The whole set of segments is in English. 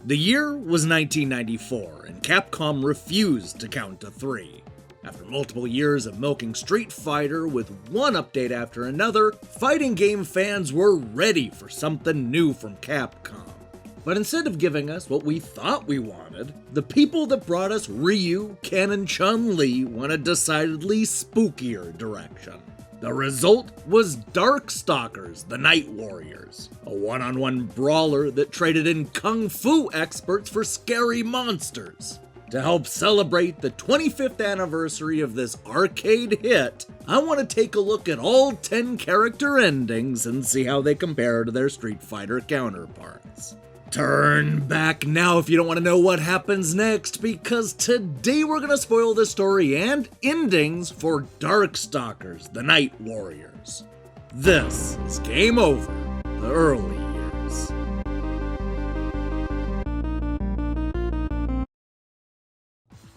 The year was 1994, and Capcom refused to count to 3. After multiple years of milking Street Fighter with one update after another, fighting game fans were ready for something new from Capcom. But instead of giving us what we thought we wanted, the people that brought us Ryu, Ken, and Chun Li went a decidedly spookier direction. The result was Darkstalkers, the Night Warriors, a one-on-one brawler that traded in kung fu experts for scary monsters. To help celebrate the 25th anniversary of this arcade hit, I want to take a look at all 10 character endings and see how they compare to their Street Fighter counterparts. Turn back now if you don't want to know what happens next, because today we're going to spoil the story and endings for Darkstalkers, the Night Warriors. This is Game Over, the early years.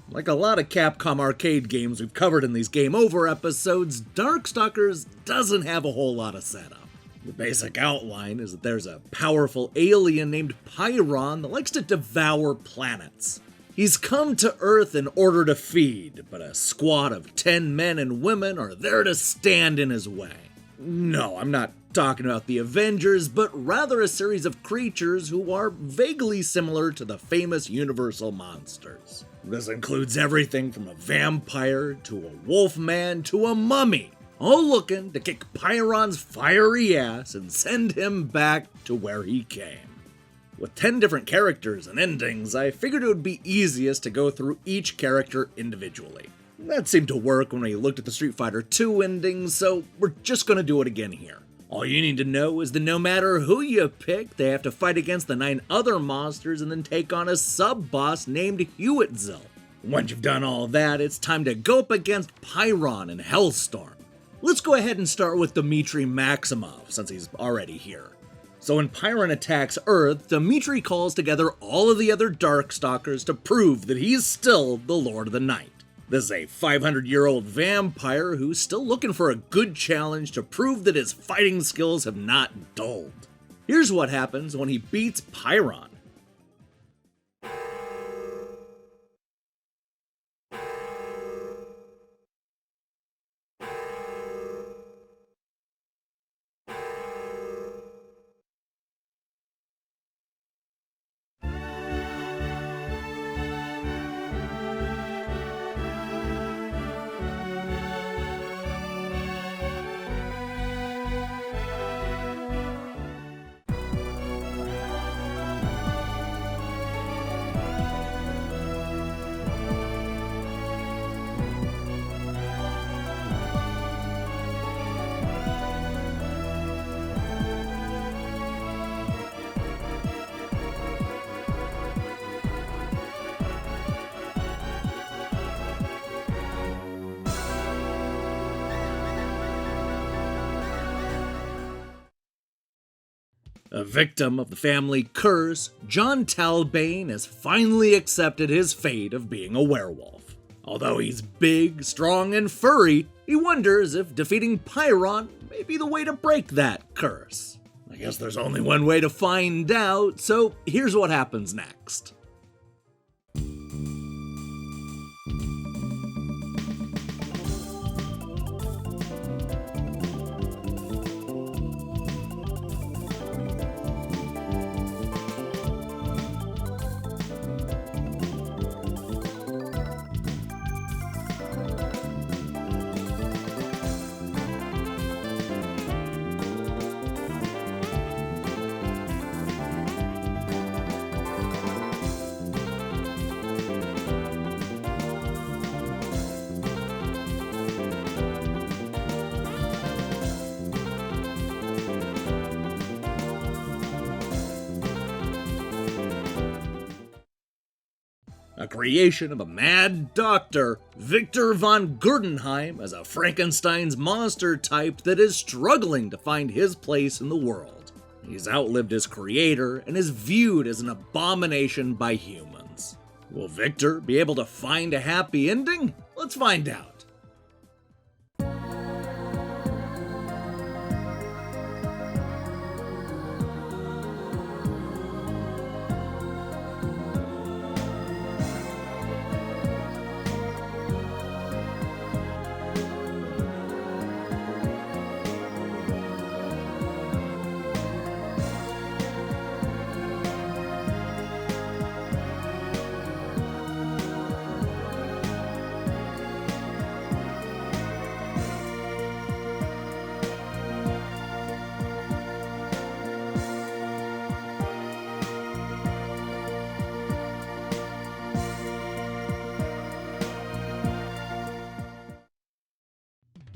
Like a lot of Capcom arcade games we've covered in these Game Over episodes, Darkstalkers doesn't have a whole lot of setup. The basic outline is that there's a powerful alien named Pyron that likes to devour planets. He's come to Earth in order to feed, but a squad of 10 men and women are there to stand in his way. No, I'm not talking about the Avengers, but rather a series of creatures who are vaguely similar to the famous Universal monsters. This includes everything from a vampire, to a wolfman, to a mummy, all looking to kick Pyron's fiery ass and send him back to where he came. With 10 different characters and endings, I figured it would be easiest to go through each character individually. That seemed to work when we looked at the Street Fighter II endings, so we're just going to do it again here. All you need to know is that no matter who you pick, they have to fight against the 9 other monsters and then take on a sub-boss named Hewitzil. Once you've done all that, it's time to go up against Pyron and Hellstorm. Let's go ahead and start with Demitri Maximov, since he's already here. So when Pyron attacks Earth, Demitri calls together all of the other Darkstalkers to prove that he's still the Lord of the Night. This is a 500-year-old vampire who's still looking for a good challenge to prove that his fighting skills have not dulled. Here's what happens when he beats Pyron. A victim of the family curse, John Talbain has finally accepted his fate of being a werewolf. Although he's big, strong, and furry, he wonders if defeating Pyron may be the way to break that curse. I guess there's only one way to find out, so here's what happens next. A creation of a mad doctor, Victor von Gerdenheim as a Frankenstein's monster type that is struggling to find his place in the world. He's outlived his creator and is viewed as an abomination by humans. Will Victor be able to find a happy ending? Let's find out.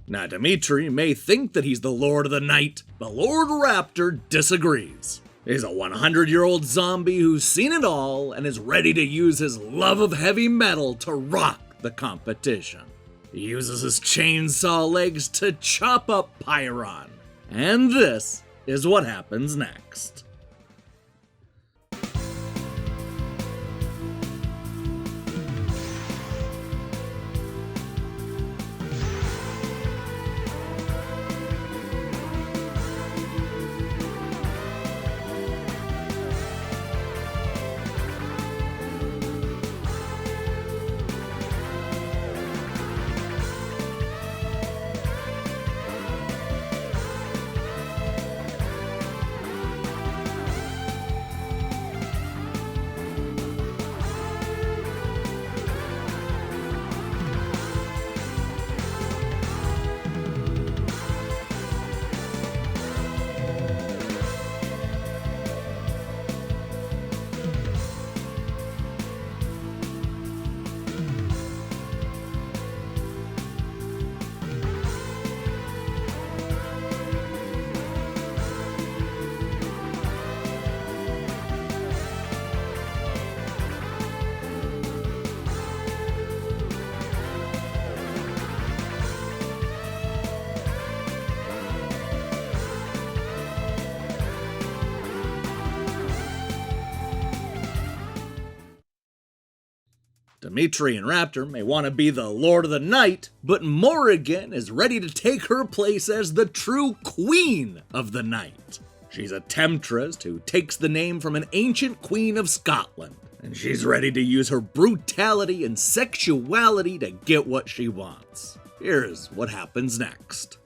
Now, Demitri may think that he's the Lord of the Night, but Lord Raptor disagrees. He's a 100-year-old zombie who's seen it all and is ready to use his love of heavy metal to rock the competition. He uses his chainsaw legs to chop up Pyron. And this is what happens next. Demitri and Raptor may want to be the Lord of the Night, but Morrigan is ready to take her place as the true Queen of the Night. She's a temptress who takes the name from an ancient queen of Scotland, and she's ready to use her brutality and sexuality to get what she wants. Here's what happens next.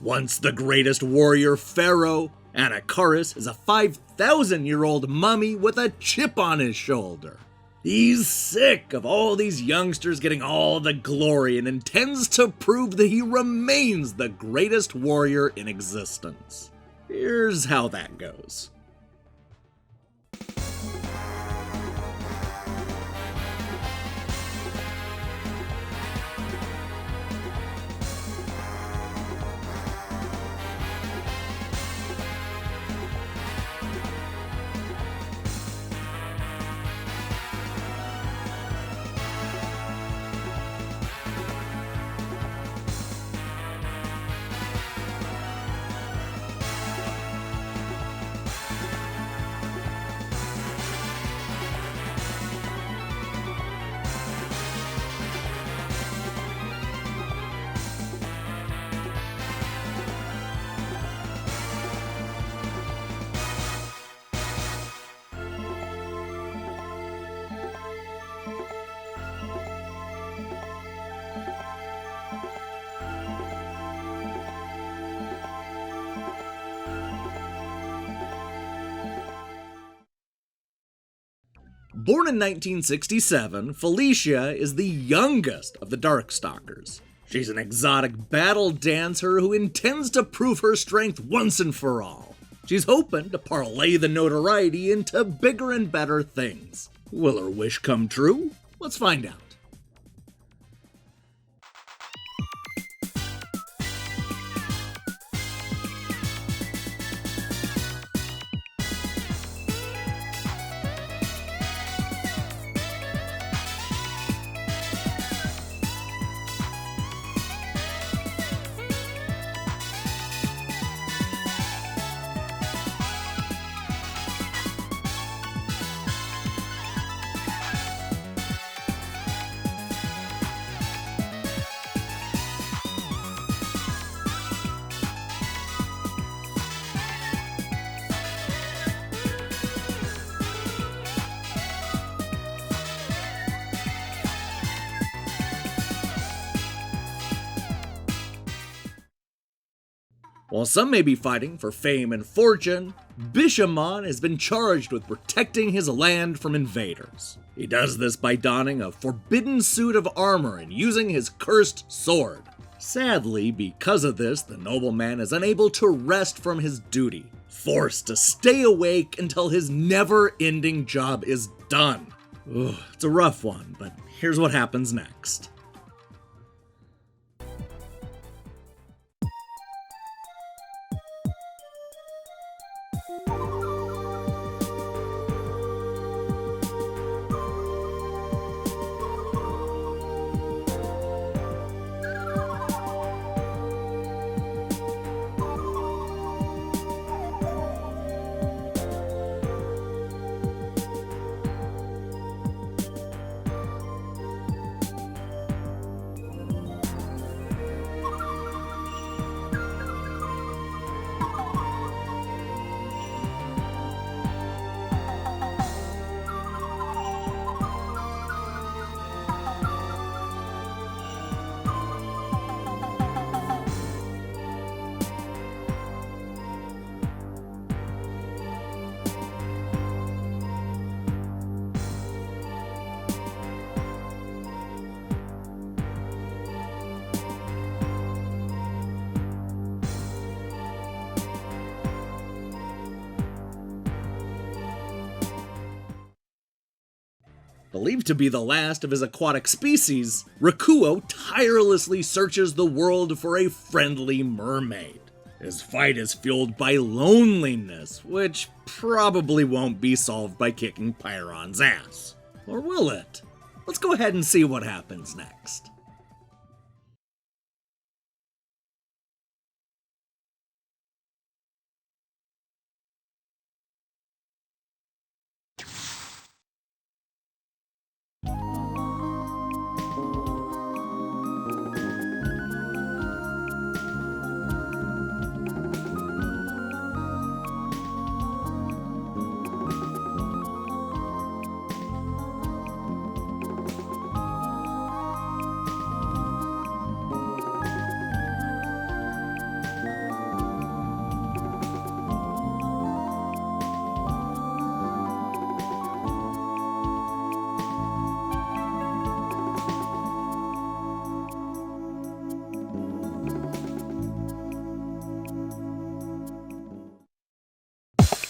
Once the greatest warrior pharaoh, Anakaris is a 5,000-year-old mummy with a chip on his shoulder. He's sick of all these youngsters getting all the glory and intends to prove that he remains the greatest warrior in existence. Here's how that goes. Born in 1967, Felicia is the youngest of the Darkstalkers. She's an exotic battle dancer who intends to prove her strength once and for all. She's hoping to parlay the notoriety into bigger and better things. Will her wish come true? Let's find out. While some may be fighting for fame and fortune, Bishamon has been charged with protecting his land from invaders. He does this by donning a forbidden suit of armor and using his cursed sword. Sadly, because of this, the nobleman is unable to rest from his duty, forced to stay awake until his never-ending job is done. It's a rough one, but here's what happens next. Believed to be the last of his aquatic species, Rikuo tirelessly searches the world for a friendly mermaid. His fight is fueled by loneliness, which probably won't be solved by kicking Pyron's ass. Or will it? Let's go ahead and see what happens next.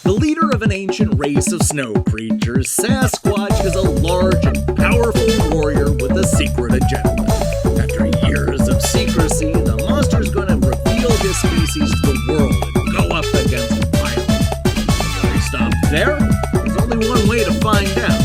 The leader of an ancient race of snow creatures, Sasquatch is a large and powerful warrior with a secret agenda. After years of secrecy, the monster's gonna reveal his species to the world and go up against the Pyron. Will he stop there? There's only one way to find out.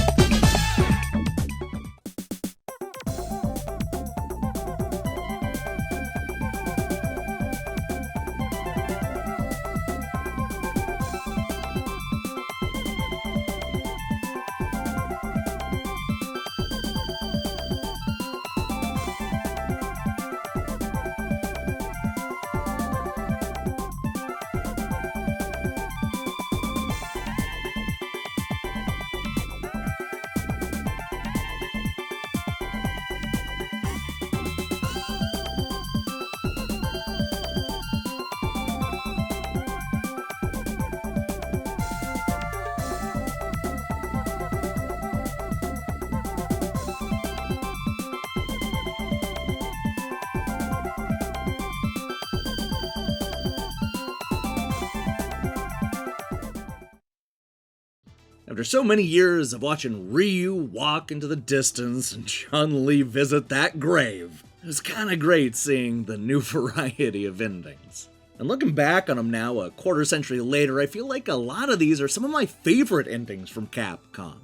After so many years of watching Ryu walk into the distance and Chun Li visit that grave, it was kinda great seeing the new variety of endings. And looking back on them now, a quarter century later, I feel like a lot of these are some of my favorite endings from Capcom.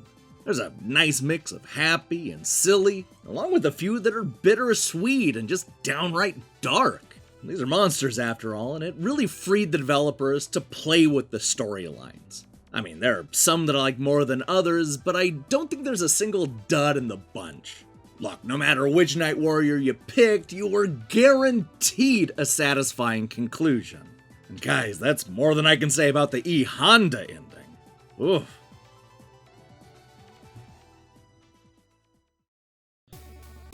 There's a nice mix of happy and silly, along with a few that are bittersweet and just downright dark. These are monsters after all, and it really freed the developers to play with the storylines. I mean, there are some that I like more than others, but I don't think there's a single dud in the bunch. Look, no matter which Night Warrior you picked, you were guaranteed a satisfying conclusion. And guys, that's more than I can say about the E Honda ending. Oof.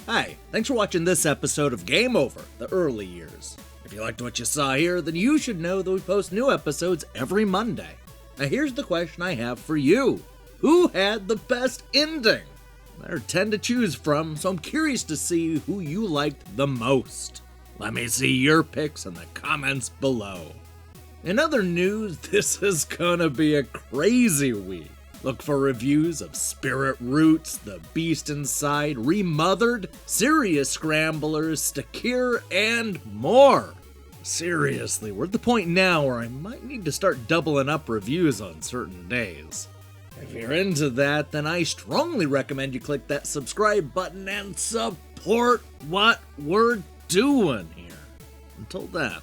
Hi, thanks for watching this episode of Game Over, the early years. If you liked what you saw here, then you should know that we post new episodes every Monday. Now here's the question I have for you. Who had the best ending? There are 10 to choose from, so I'm curious to see who you liked the most. Let me see your picks in the comments below. In other news, this is gonna be a crazy week. Look for reviews of Spirit Roots, The Beast Inside, Remothered, Serious Scramblers, Stakir, and more. Seriously, we're at the point now where I might need to start doubling up reviews on certain days. If you're into that, then I strongly recommend you click that subscribe button and support what we're doing here. Until then,